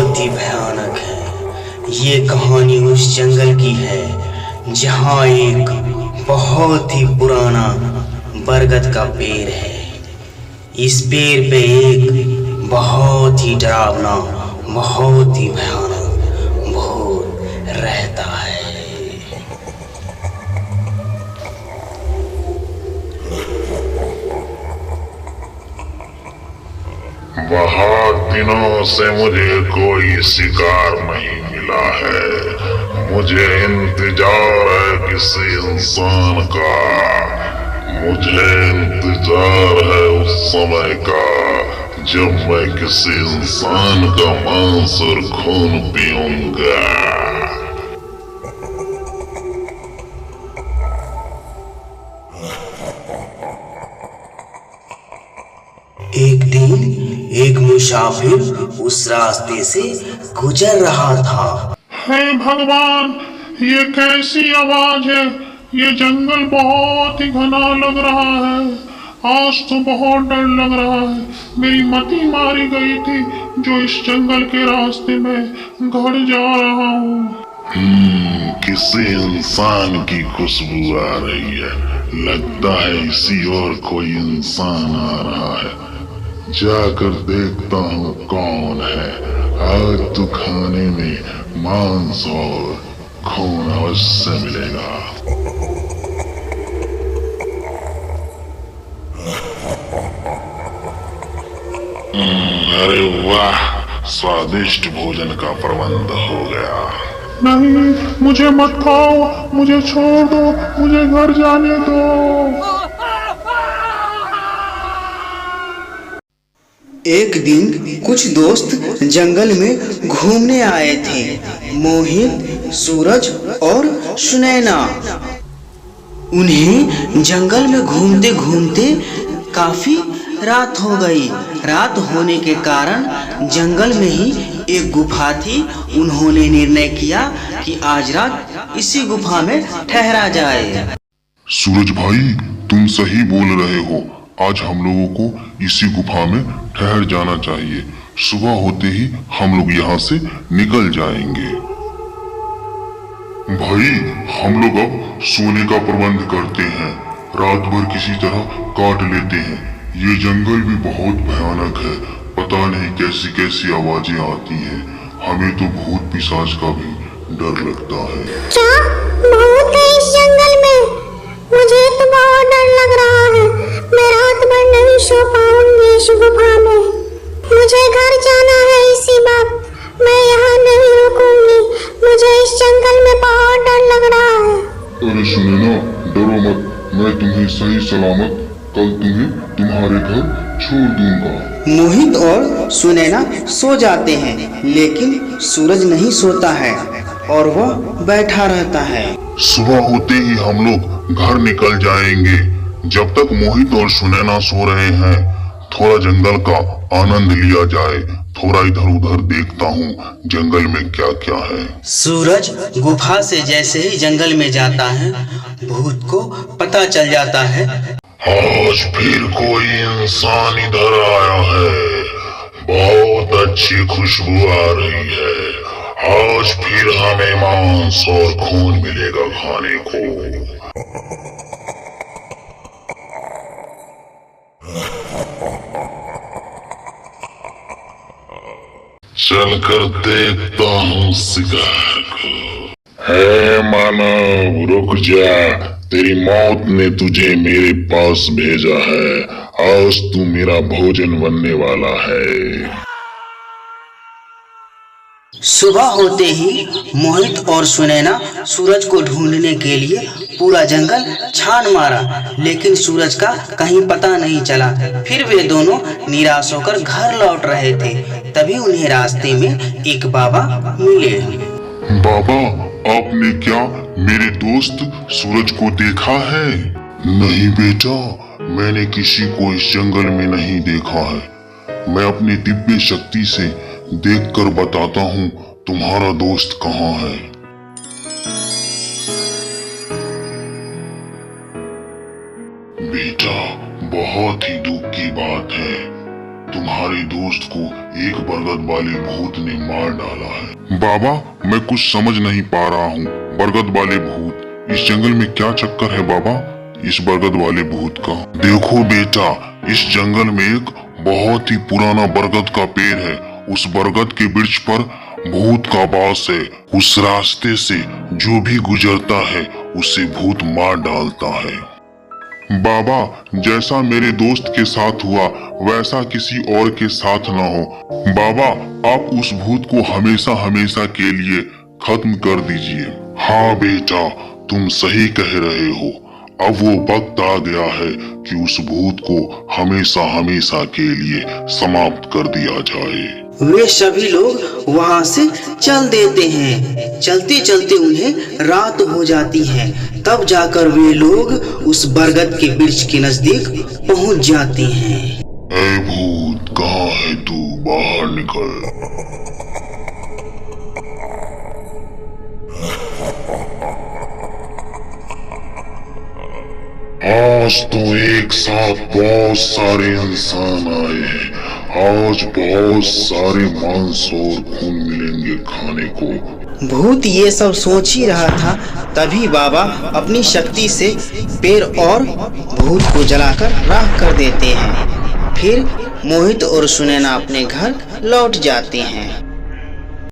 बहुत ही भयानक है। ये कहानी उस जंगल की है जहाँ एक बहुत ही पुराना बरगद का पेड़ है। इस पेड़ पे एक बहुत ही डरावना, बहुत ही भयानक भूत रहता है। बहुत दिनों से मुझे कोई शिकार नहीं मिला है। मुझे इंतजार है किसी इंसान का। मुझे इंतजार है उस समय का जब मैं किसी इंसान का मांस और खून पीऊंगा। एक दिन एक मुसाफिर उस रास्ते से गुजर रहा था। हे भगवान, ये कैसी आवाज है? ये जंगल बहुत ही घना लग रहा है। आज तो बहुत डर लग रहा है। मेरी मति मारी गई थी जो इस जंगल के रास्ते में गड़ जा रहा हूँ। किसी इंसान की खुशबू आ रही है। लगता है इसी ओर कोई इंसान आ रहा है। जाकर देखता हूँ कौन है। आज तो खाने में मांस और खून अवश्य मिलेगा। अरे वाह, स्वादिष्ट भोजन का प्रबंध हो गया। नहीं, मुझे मत खाओ, मुझे छोड़ दो, मुझे घर जाने दो। एक दिन कुछ दोस्त जंगल में घूमने आए थे। मोहित, सूरज और सुनैना। उन्हें जंगल में घूमते घूमते काफी रात हो गई। रात होने के कारण जंगल में ही एक गुफा थी। उन्होंने निर्णय किया कि आज रात इसी गुफा में ठहरा जाए। सूरज भाई, तुम सही बोल रहे हो। आज हम लोगों को इसी गुफा में ठहर जाना चाहिए। सुबह होते ही हम लोग यहाँ से निकल जाएंगे। भाई, हम लोग अब सोने का प्रबंध करते हैं। रात भर किसी तरह काट लेते हैं। ये जंगल भी बहुत भयानक है। पता नहीं कैसी कैसी आवाजें आती हैं। हमें तो भूत पिशाच का भी डर लगता है। क्या भूत है इस जंगल में? मुझे तो बहुत डर लग रहा है। मैं रात भर नहीं सो पाऊंगी इस गुफा में। मुझे घर जाना है इसी वक्त। मैं यहाँ नहीं रुकूंगी। मुझे इस जंगल में बहुत डर लग रहा है। अरे सुनैना, डरो मत। मैं तुम्हें सही सलामत कल तुम्हारे घर छोड़ दूंगा। मोहित और सुनैना सो जाते हैं, लेकिन सूरज नहीं सोता है और वह बैठा रहता है। सुबह होते ही हम लोग घर निकल जाएंगे। जब तक मोहित और सुनैना सो रहे हैं, थोड़ा जंगल का आनंद लिया जाए। थोड़ा इधर उधर देखता हूँ जंगल में क्या क्या है। सूरज गुफा से जैसे ही जंगल में जाता है, भूत को पता चल जाता है। आज फिर कोई इंसान इधर आया है। बहुत अच्छी खुशबू आ रही है। आज फिर हमें मांस और खून मिलेगा खाने को। चलकर देखता हूँ शिकार को। है मानव, रुक जा। तेरी मौत ने तुझे मेरे पास भेजा है। आज तू मेरा भोजन बनने वाला है। सुबह होते ही मोहित और सुनैना सूरज को ढूंढने के लिए पूरा जंगल छान मारा, लेकिन सूरज का कहीं पता नहीं चला। फिर वे दोनों निराश होकर घर लौट रहे थे। तभी उन्हें रास्ते में एक बाबा मिले। बाबा, आपने क्या मेरे दोस्त सूरज को देखा है? नहीं बेटा, मैंने किसी को इस जंगल में नहीं देखा है। मैं अपनी दिव्य शक्ति से देखकर बताता हूँ तुम्हारा दोस्त कहाँ है। बेटा, बहुत ही दुख की बात है। तुम्हारे तुम्हारे दोस्त को एक बरगद वाले भूत ने मार डाला है। बाबा, मैं कुछ समझ नहीं पा रहा हूँ। बरगद वाले भूत, इस जंगल में क्या चक्कर है बाबा इस बरगद वाले भूत का? देखो बेटा, इस जंगल में एक बहुत ही पुराना बरगद का पेड़ है। उस बरगद के वृक्ष पर भूत का वास है। उस रास्ते से जो भी गुजरता है उसे भूत मार डालता है। बाबा, जैसा मेरे दोस्त के साथ हुआ वैसा किसी और के साथ ना हो। बाबा, आप उस भूत को हमेशा हमेशा के लिए खत्म कर दीजिए। हाँ बेटा, तुम सही कह रहे हो। अब वो वक्त आ गया है कि उस भूत को हमेशा हमेशा के लिए समाप्त कर दिया जाए। वे सभी लोग वहां से चल देते हैं। चलते चलते उन्हें रात हो जाती है। तब जाकर वे लोग उस बरगद के वृक्ष के नजदीक पहुंच जाते हैं। ऐ भूत, कहाँ है तू? बाहर निकल। आज तो एक साथ बहुत सारे इंसान आए हैं। आज बहुत सारे मांस और खून मिलेंगे खाने को। भूत ये सब सोच ही रहा था, तभी बाबा अपनी शक्ति से पेड़ और भूत को जलाकर राख कर देते हैं। फिर मोहित और सुनैना अपने घर लौट जाते हैं।